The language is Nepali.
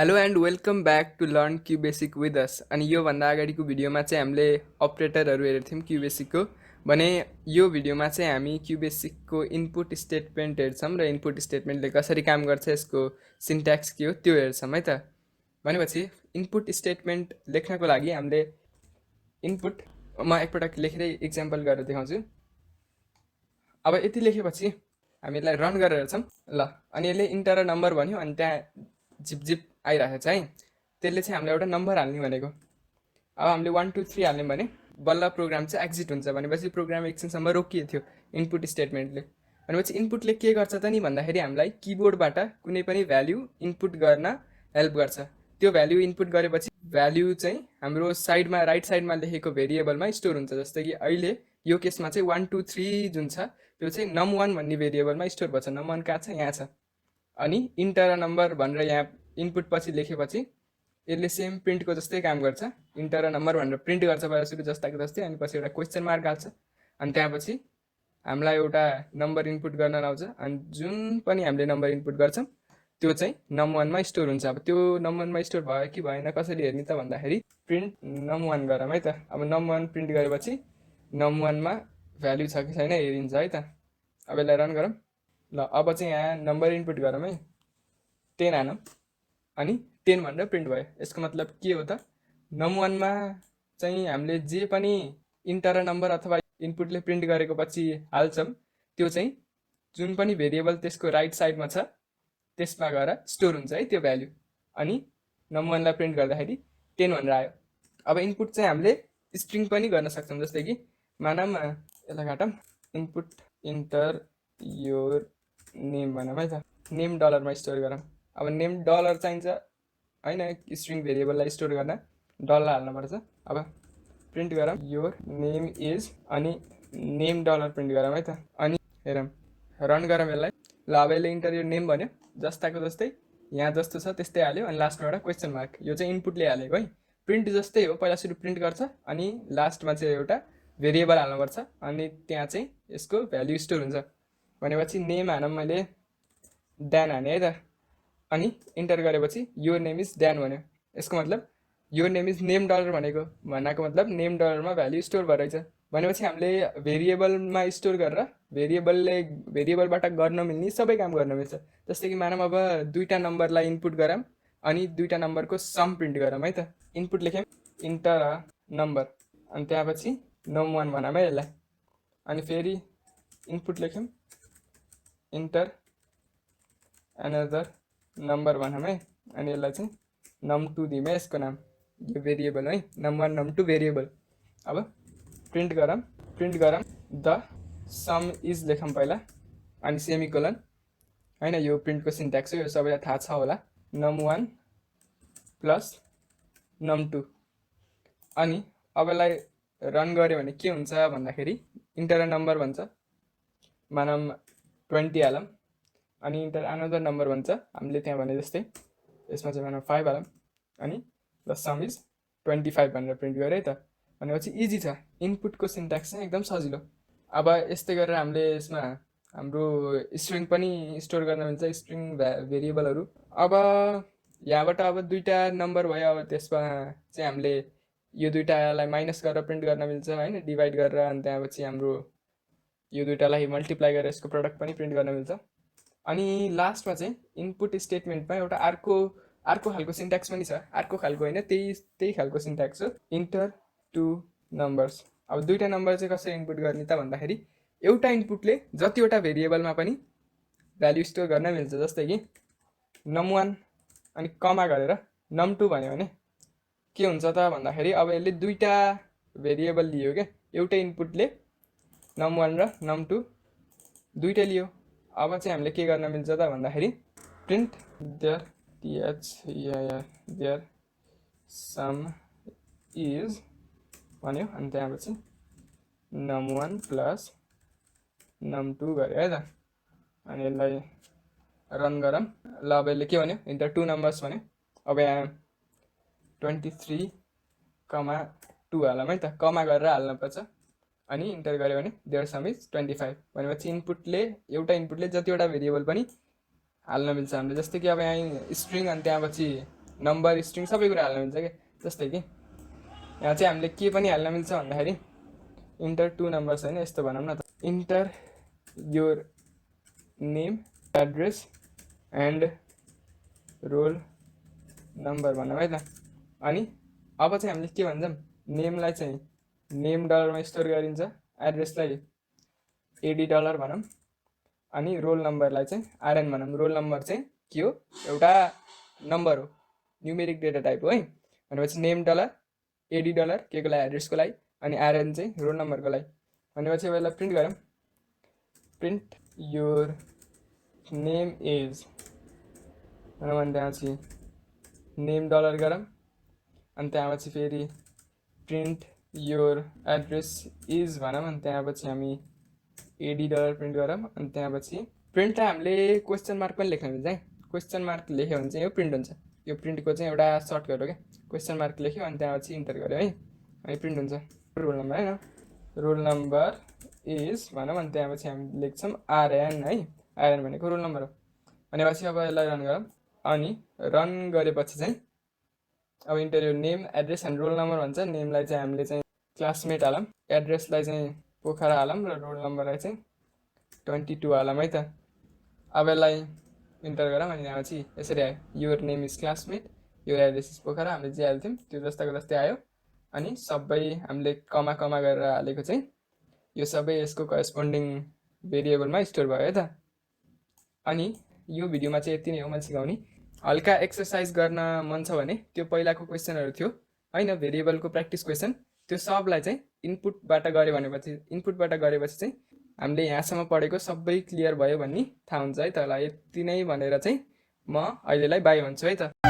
Hello and welcome back to learn QBasic with us. अनि योभन्दा अगाडिको भिडियोमा चाहिँ हामीले अपरेटरहरू हेरेको थियौँ क्युबेसिकको। भने यो भिडियोमा चाहिँ हामी क्युबेसिकको इनपुट स्टेटमेन्ट हेर्छौँ र इनपुट स्टेटमेन्टले कसरी काम गर्छ, यसको सिन्ट्याक्स के हो त्यो हेर्छौँ है त। भनेपछि इनपुट स्टेटमेन्ट लेख्नको लागि हामीले इनपुट म एकपटक लेखेरै इक्जाम्पल गरेर देखाउँछु। अब यति लेखेपछि हामीलाई रन गरेर हेर्छौँ ल। अनि यसले इन्टर नम्बर भन्यो, अनि त्यहाँ झिप आइरहेको छ है। त्यसले चाहिँ हामीलाई एउटा नम्बर हाल्ने भनेको। अब हामीले 1 2 3 हाल्यौँ भने बल्ल प्रोग्राम चाहिँ एक्जिट हुन्छ। भनेपछि प्रोग्राम एकछिनसम्म रोकिएको थियो इनपुट स्टेटमेन्टले। भनेपछि इनपुटले के गर्छ त नि भन्दाखेरि हामीलाई किबोर्डबाट कुनै पनि भ्याल्यु इनपुट गर्न हेल्प गर्छ। त्यो भ्याल्यु इनपुट गरेपछि भ्याल्यु चाहिँ हाम्रो साइडमा राइट साइडमा लेखेको भेरिएबलमा स्टोर हुन्छ। जस्तै कि अहिले यो केसमा चाहिँ 1 2 3 जुन छ त्यो चाहिँ num1 भन्ने भेरिएबलमा स्टोर भएको छ। num1 कहाँ छ? यहाँ छ। अनि इन्टर नम्बर भनेर यहाँ इनपुट पछि लेखेपछि यसले सेम प्रिन्टको जस्तै काम गर्छ। इन्टर नम्बर भनेर प्रिन्ट गर्छ पहिला सुरु जस्ताको जस्तै, अनि पछि एउटा क्वेसन मार्क हाल्छ। अनि त्यहाँपछि हामीलाई एउटा नम्बर इनपुट गर्न लाउँछ। अनि जुन पनि हामीले नम्बर इनपुट गर्छौँ त्यो चाहिँ num1मा स्टोर हुन्छ। अब त्यो num1मा स्टोर भयो कि भएन कसरी हेर्ने त भन्दाखेरि प्रिन्ट num1 गरौँ है त। अब num1 प्रिन्ट गरेपछि num1मा भ्याल्यु छ कि छैन हेरिन्छ है त। अब यसलाई रन गरौँ ल। अब चाहिँ यहाँ नम्बर इनपुट गरौँ है, 10 हानौँ अनि 10 भनेर प्रिन्ट भयो। यसको मतलब के हो त? num1मा चाहिँ हामीले जे पनि इन्टर नम्बर अथवा इनपुटले प्रिन्ट गरेको पछि हाल्छौँ त्यो चाहिँ जुन पनि भेरिएबल त्यसको राइट साइडमा छ त्यसमा गएर स्टोर हुन्छ है त्यो भ्याल्यु। अनि num1लाई प्रिन्ट गर्दाखेरि 10 भनेर आयो। अब इनपुट चाहिँ हामीले स्ट्रिङ पनि गर्न सक्छौँ। जस्तै कि मानौँ यसलाई घाटौँ, इनपुट इन्टर योर नेम भनौँ है त। नेम डलरमा स्टोर गरौँ। अब नेम डलर चाहिन्छ होइन, स्ट्रिङ भेरिएबललाई स्टोर गर्न डलर हाल्नुपर्छ। अब प्रिन्ट गरौँ योर नेम इज, अनि नेम डलर प्रिन्ट गरौँ है त। अनि हेरौँ, रन गरौँ यसलाई ल। अब यसले इन्टर योर नेम भन्यो, जस्ताको जस्तै यहाँ जस्तो छ त्यस्तै हाल्यो। अनि लास्टमा एउटा क्वेसन मार्क, यो चाहिँ इनपुटले हालेको है। प्रिन्ट जस्तै हो, पहिला सुरु प्रिन्ट गर्छ अनि लास्टमा चाहिँ एउटा भेरिएबल हाल्नुपर्छ, अनि त्यहाँ चाहिँ यसको भ्याल्यु स्टोर हुन्छ। भनेपछि नेम हानौँ मैले, ड्यान हाने है त। अनि इन्टर गरेपछि यो नेम इज ड्यान भन्यो। यसको मतलब यो नेम इज नेम डलर भन्नाको मतलब नेम डलरमा भ्याल्यु स्टोर भएर रहेछ। भनेपछि हामीले भेरिएबलमा स्टोर गरेर भेरिएबलबाट गर्न मिल्ने सबै काम गर्न मिल्छ। जस्तै कि मानौँ अब दुईवटा नम्बरलाई इनपुट गरौँ अनि दुईवटा नम्बरको सम प्रिन्ट गरौँ है त। इनपुट लेख्यौँ इन्टर नम्बर, अनि त्यहाँपछि num1 भनौँ है यसलाई। अनि फेरि इनपुट लेख्यौँ इन्टर एनदर नम्बर भनौँ है। अनि यसलाई चाहिँ num2 दिउँ है यसको नाम, यो भेरिएबल है, num1 num2 भेरिएबल। अब प्रिन्ट गरौँ द सम इज लेखौँ पहिला, अनि सेमिकोलन होइन। यो प्रिन्टको सिन्ट्याक्स हो, यो सबैलाई थाहा छ होला। num1 plus num2। अनि अब यसलाई रन गऱ्यो भने के हुन्छ भन्दाखेरि इन्टर नम्बर भन्छ, मानौँ 20 हालौँ। अनि इन्टर अनदर नम्बर भन्छ, हामीले त्यहाँ भने जस्तै यसमा चाहिँ मानौँ 5 हालौँ। अनि द सम इज 25 भनेर प्रिन्ट गऱ्यो है त। भनेपछि इजी छ, इनपुटको सिन्ट्याक्स चाहिँ एकदम सजिलो। अब यस्तै गरेर हामीले यसमा हाम्रो स्ट्रिङ पनि स्टोर गर्न मिल्छ, स्ट्रिङ भेरिएबलहरू। अब यहाँबाट अब दुईवटा नम्बर भयो, अब त्यसमा चाहिँ हामीले यो दुईवटालाई माइनस गरेर प्रिन्ट गर्न मिल्छ होइन, डिभाइड गरेर। अनि त्यहाँपछि हाम्रो यो दुईवटालाई मल्टिप्लाई गरेर यसको प्रडक्ट पनि प्रिन्ट गर्न मिल्छ। अनि लास्टमा चाहिँ इनपुट स्टेटमेन्टमा एउटा अर्को खालको सिन्ट्याक्स पनि छ। अर्को खालको होइन, त्यही खालको सिन्ट्याक्स हो, इन्टर टु नम्बर्स। अब दुईवटा नम्बर चाहिँ कसरी इनपुट गर्ने त भन्दाखेरि एउटा इनपुटले जतिवटा भेरिएबलमा पनि भ्याल्यु स्टोर गर्न मिल्छ। जस्तै कि num1 अनि कमा गरेर num2 भन्यो भने के हुन्छ त भन्दाखेरि अब यसले दुईवटा भेरिएबल लियो क्या, एउटै इनपुटले num1 र num2 दुईवटै लियो। अब चाहिँ हामीले के गर्न मिल्छ त भन्दाखेरि प्रिन्ट देयर सम इज भन्यो, अनि त्यहाँपछि num1 प्लस num2 गऱ्यो है त। अनि यसलाई रन गरौँ ल। अब यसले के भन्यो, इन्टर 2 नम्बर्स भन्यो। अब यहाँ 23,2 हालौँ है त, कमा गरेर हाल्नुपर्छ। अनि इन्टर गऱ्यो भने देयर सम इज 25। भनेपछि एउटा इनपुटले जतिवटा भेरिएबल पनि हाल्न मिल्छ हामीले। जस्तै कि अब यहाँ स्ट्रिङ अनि त्यहाँपछि नम्बर स्ट्रिङ सबै कुरा हाल्न मिल्छ क्या। जस्तै कि यहाँ चाहिँ हामीले के पनि हाल्न मिल्छ भन्दाखेरि इन्टर 2 नम्बर्स होइन, यस्तो भनौँ न त, enter your name address and roll number भनौँ है त। अनि अब चाहिँ हामीले के भन्छौँ, नेमलाई चाहिँ नेम डलरमा स्टोर गरिन्छ, एड्रेसलाई एडी डलर भनौँ, अनि रोल नम्बरलाई चाहिँ आरएन भनौँ। रोल नम्बर चाहिँ के हो, एउटा नम्बर हो, न्युमेरिक डेटा टाइप हो है। भनेपछि नेम डलर, एडी डलर के को लागि, एड्रेसको लागि, अनि आरएन चाहिँ रोल नम्बरको लागि। भनेपछि अब यसलाई प्रिन्ट गरौँ, प्रिन्ट योर नेम इज भनौँ, अनि त्यहाँपछि नेम डलर गरौँ, अनि त्यहाँपछि फेरि प्रिन्ट योर एड्रेस इज भनौँ, अनि त्यहाँपछि हामी एडी डलर प्रिन्ट गरौँ, अनि त्यहाँपछि प्रिन्टलाई हामीले क्वेसन मार्क पनि लेख्न मिल्छ है। क्वेसन मार्क लेख्यो भने चाहिँ यो प्रिन्ट हुन्छ। यो प्रिन्टको चाहिँ एउटा सर्टकट हो क्या, क्वेसन मार्क लेख्यो अनि त्यहाँपछि इन्टर गऱ्यो है, अनि प्रिन्ट हुन्छ। रोल नम्बर होइन, रोल नम्बर इज भनौँ, अनि त्यहाँपछि हामी लेख्छौँ आरएन है, आरएन भनेको रोल नम्बर हो। भनेपछि अब यसलाई रन गरौँ, अनि रन गरेपछि चाहिँ अब इन्टर यो name address and roll number भन्छ। नेमलाई चाहिँ हामीले चाहिँ क्लासमेट हालौँ, एड्रेसलाई चाहिँ पोखरा हालौँ, र रोल नम्बरलाई चाहिँ 22 हालौँ है त। अब यसलाई इन्टर गरौँ, अनि त्यहाँपछि यसरी आयो, your name is classmate, your address is Pokhara, हामीले जे हाल्थ्यौँ त्यो जस्ताको जस्तै आयो। अनि सबै हामीले कमा कमा गरेर हालेको चाहिँ यो सबै यसको करेस्पोन्डिङ भेरिएबलमा स्टोर भयो है त। अनि यो भिडियोमा चाहिँ यति नै हो मैले सिकाउने। हल्का एक्सर्साइज गर्न मन छ भने त्यो पहिलाको क्वेसनहरू थियो होइन, भेरिएबलको प्र्याक्टिस क्वेसन, त्यो सबलाई चाहिँ इनपुटबाट गऱ्यो भनेपछि, इनपुटबाट गरेपछि चाहिँ हामीले यहाँसम्म पढेको सबै क्लियर भयो भन्ने थाहा हुन्छ है त। ल यति नै भनेर चाहिँ म अहिलेलाई बाई भन्छु है त।